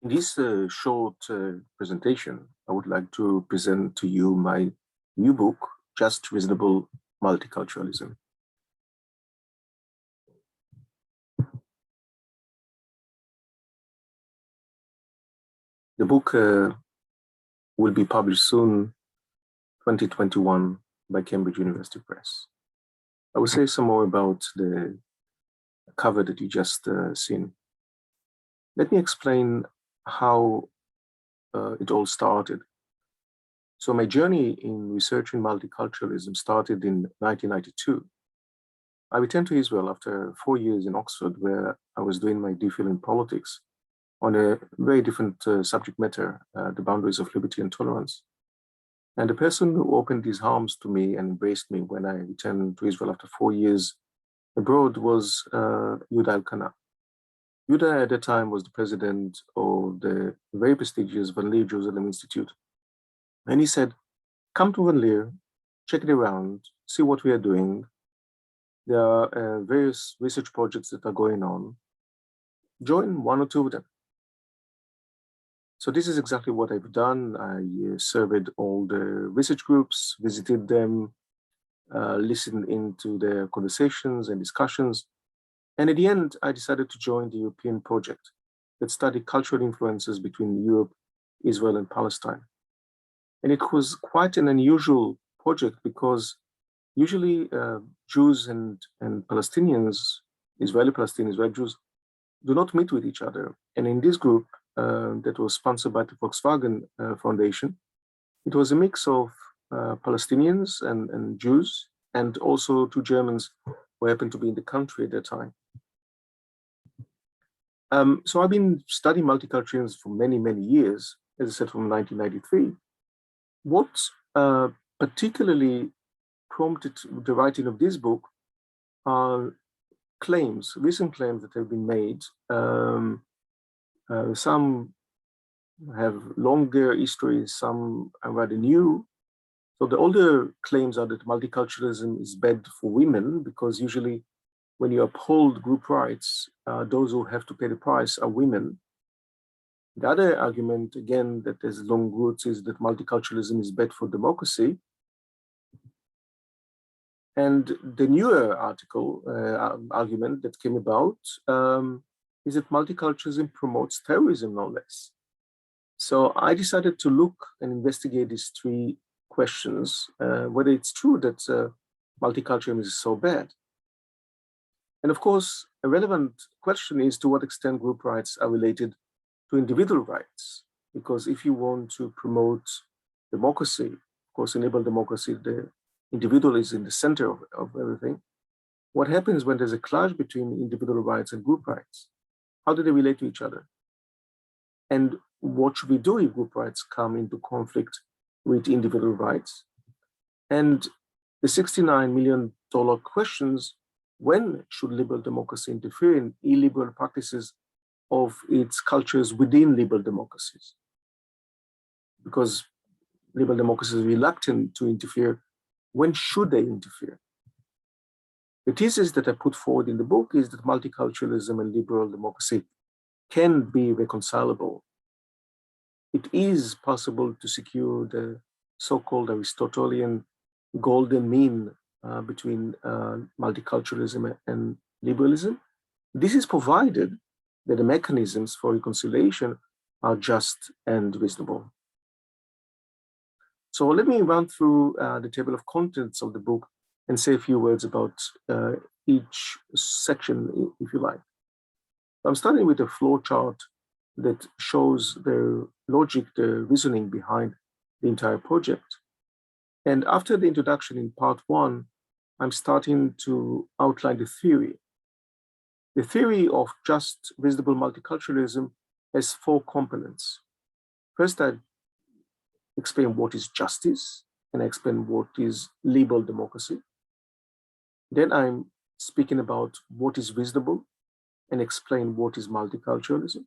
In this short presentation, I would like to present to you my new book, Just Reasonable Multiculturalism. The book will be published soon, 2021, by Cambridge University Press. I will say some more about the cover that you just seen. Let me explain how it all started. So my journey in researching multiculturalism started in 1992. I returned to Israel after 4 years in Oxford, where I was doing my DPhil in politics on a very different subject matter, the boundaries of liberty and tolerance. And the person who opened his arms to me and embraced me when I returned to Israel after 4 years abroad was Yehuda Elkanah. Yehuda at the time was the president of the very prestigious Van Leer Jerusalem Institute. And he said, come to Van Leer, check it around, see what we are doing. There are various research projects that are going on. Join one or two of them. So this is exactly what I've done. I surveyed all the research groups, visited them, listened into their conversations and discussions. And at the end, I decided to join the European project that studied cultural influences between Europe, Israel, and Palestine. And it was quite an unusual project because usually Jews and Palestinians, Israeli Palestinians, Israeli Jews, do not meet with each other. And in this group that was sponsored by the Volkswagen Foundation, it was a mix of Palestinians and Jews, and also two Germans who happened to be in the country at that time. So I've been studying multiculturalism for many, many years, as I said, from 1993. What particularly prompted the writing of this book are claims, recent claims that have been made. Some have longer histories, some are rather new. So the older claims are that multiculturalism is bad for women, because usually when you uphold group rights, those who have to pay the price are women. The other argument, again, that has long roots is that multiculturalism is bad for democracy. And the newer argument that came about is that multiculturalism promotes terrorism, no less. So I decided to look and investigate these three questions, whether it's true that multiculturalism is so bad. And of course, a relevant question is to what extent group rights are related to individual rights. Because if you want to promote democracy, of course, enable democracy, the individual is in the center of everything. What happens when there's a clash between individual rights and group rights? How do they relate to each other? And what should we do if group rights come into conflict with individual rights? And the $69 million questions: when should liberal democracy interfere in illiberal practices of its cultures within liberal democracies? Because liberal democracy is reluctant to interfere. When should they interfere? The thesis that I put forward in the book is that multiculturalism and liberal democracy can be reconcilable. It is possible to secure the so-called Aristotelian golden mean between multiculturalism and liberalism. This is provided that the mechanisms for reconciliation are just and reasonable. So let me run through the table of contents of the book and say a few words about each section, if you like. I'm starting with a flow chart that shows the logic, the reasoning behind the entire project. And after the introduction in part one, I'm starting to outline the theory. The theory of just reasonable multiculturalism has 4 components. First, I explain what is justice, and I explain what is liberal democracy. Then I'm speaking about what is reasonable and explain what is multiculturalism.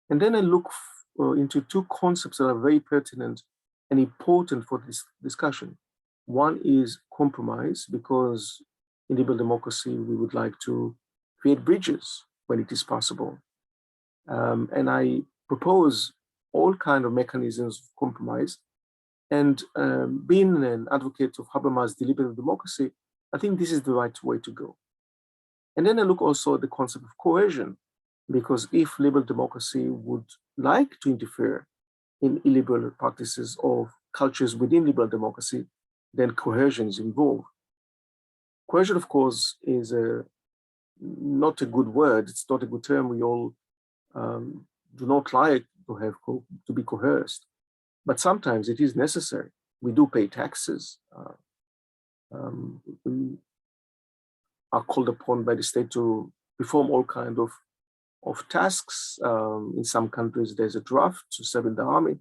And then I look into 2 concepts that are very pertinent and important for this discussion. One is compromise, because in liberal democracy, we would like to create bridges when it is possible. And I propose all kinds of mechanisms of compromise. And being an advocate of Habermas' deliberative democracy, I think this is the right way to go. And then I look also at the concept of coercion, because if liberal democracy would like to interfere in illiberal practices of cultures within liberal democracy, then coercion is involved. Coercion, of course, is not a good word. It's not a good term. We all do not like to be coerced, but sometimes it is necessary. We do pay taxes. We are called upon by the state to perform all kinds of tasks. In some countries, there's a draft to serve in the army.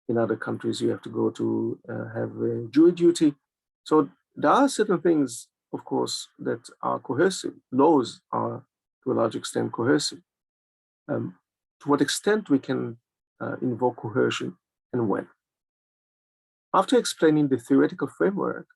In other countries, you have to go to have a jury duty. So there are certain things, of course, that are coercive. Laws are, to a large extent, coercive. To what extent we can invoke coercion and when. After explaining the theoretical framework,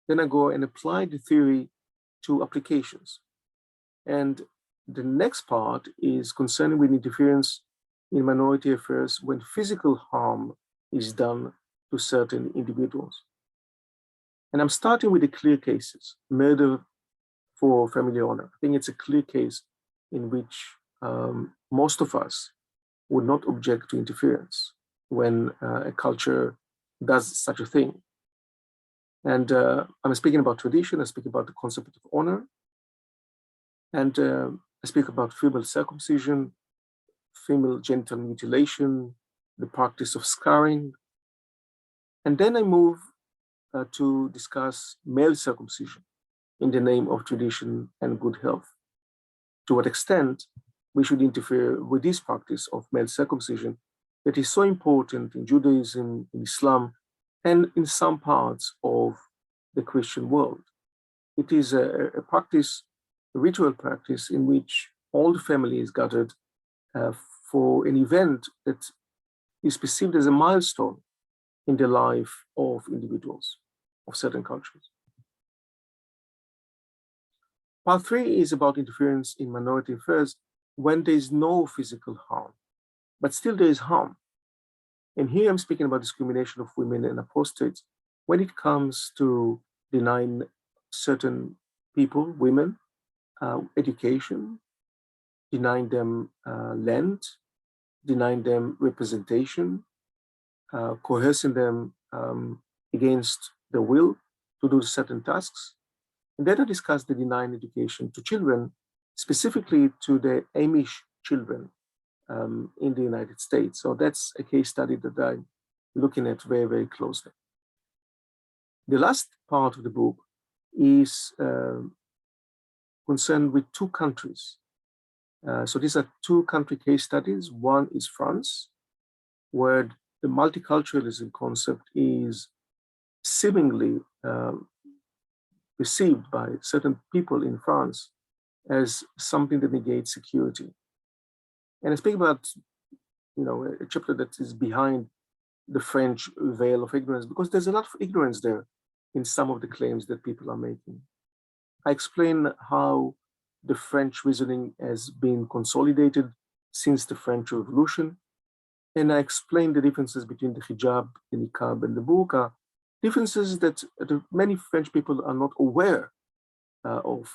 then I go and apply the theory to applications. And the next part is concerned with interference in minority affairs when physical harm is done to certain individuals. And I'm starting with the clear cases, murder for family honor. I think it's a clear case in which most of us would not object to interference when a culture does such a thing. And I'm speaking about tradition, I speak about the concept of honor, and I speak about female circumcision, female genital mutilation, the practice of scarring. And then I move to discuss male circumcision in the name of tradition and good health. To what extent we should interfere with this practice of male circumcision that is so important in Judaism, in Islam, and in some parts of the Christian world. It is a practice, a ritual practice in which all the family is gathered for an event that is perceived as a milestone in the life of individuals of certain cultures. Part 3 is about interference in minority affairs when there is no physical harm, but still there is harm. And here I'm speaking about discrimination of women and apostates when it comes to denying certain people, women, education, denying them land, denying them representation, coercing them against their will to do certain tasks. And then I discussed the denying education to children, specifically to the Amish children in the United States. So that's a case study that I'm looking at very, very closely. The last part of the book is concerned with two countries. So these are two country case studies. One is France, where the multiculturalism concept is seemingly perceived by certain people in France as something that negates security. And I speak about, a chapter that is behind the French veil of ignorance, because there's a lot of ignorance there in some of the claims that people are making. I explain how the French reasoning has been consolidated since the French Revolution. And I explain the differences between the hijab, the niqab, and the burqa, differences that many French people are not aware of,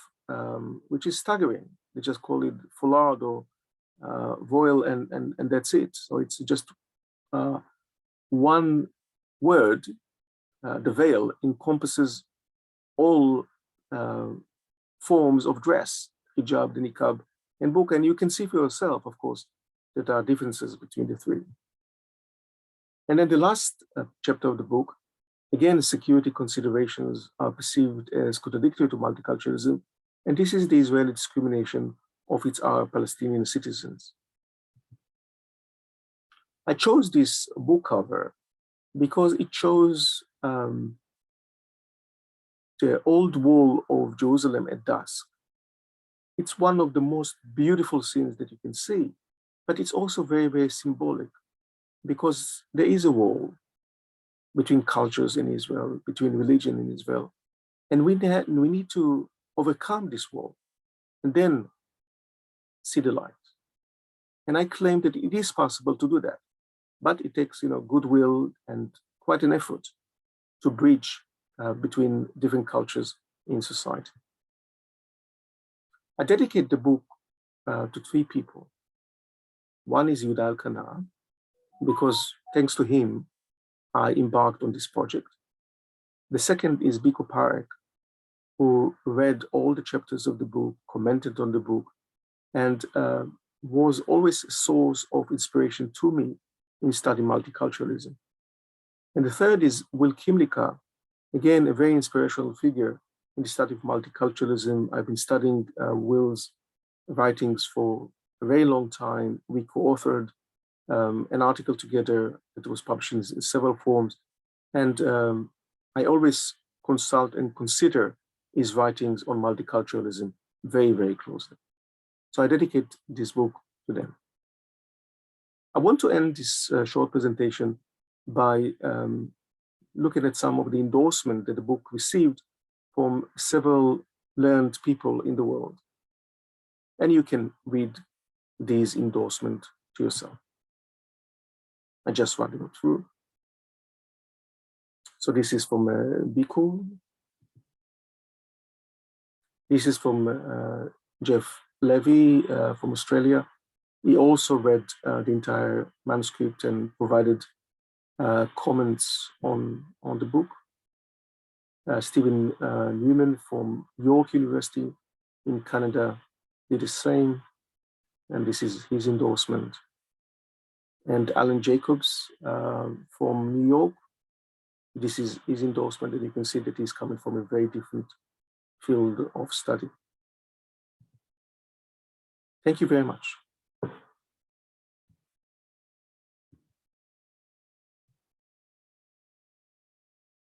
which is staggering. They just call it foulard or voile, and that's it. So it's just one word. The veil encompasses all forms of dress, hijab, the niqab, and burqa. And you can see for yourself, of course, that there are differences between the three. And then the last chapter of the book, again, security considerations are perceived as contradictory to multiculturalism. And this is the Israeli discrimination of its Arab Palestinian citizens. I chose this book cover because it shows the old wall of Jerusalem at dusk. It's one of the most beautiful scenes that you can see, but it's also very, very symbolic, because there is a wall between cultures in Israel, between religion in Israel, and we need to overcome this wall and then see the light. And I claim that it is possible to do that, but it takes, goodwill and quite an effort to bridge between different cultures in society. I dedicate the book to three people. One is Yuda Elkanah, because thanks to him, I embarked on this project. The second is Biko Parek, who read all the chapters of the book, commented on the book, and was always a source of inspiration to me in studying multiculturalism. And the third is Will Kimlicka, again, a very inspirational figure in the study of multiculturalism. I've been studying Will's writings for a very long time. We co-authored an article together that was published in several forms. And I always consult and consider his writings on multiculturalism very, very closely. So I dedicate this book to them. I want to end this short presentation by looking at some of the endorsement that the book received from several learned people in the world. And you can read these endorsements to yourself. I just run them through. So this is from Biko. This is from Jeff Levy from Australia. He also read the entire manuscript and provided comments on the book. Stephen Newman from York University in Canada did the same, and this is his endorsement. And Alan Jacobs from New York, this is his endorsement, and you can see that he's coming from a very different field of study. Thank you very much.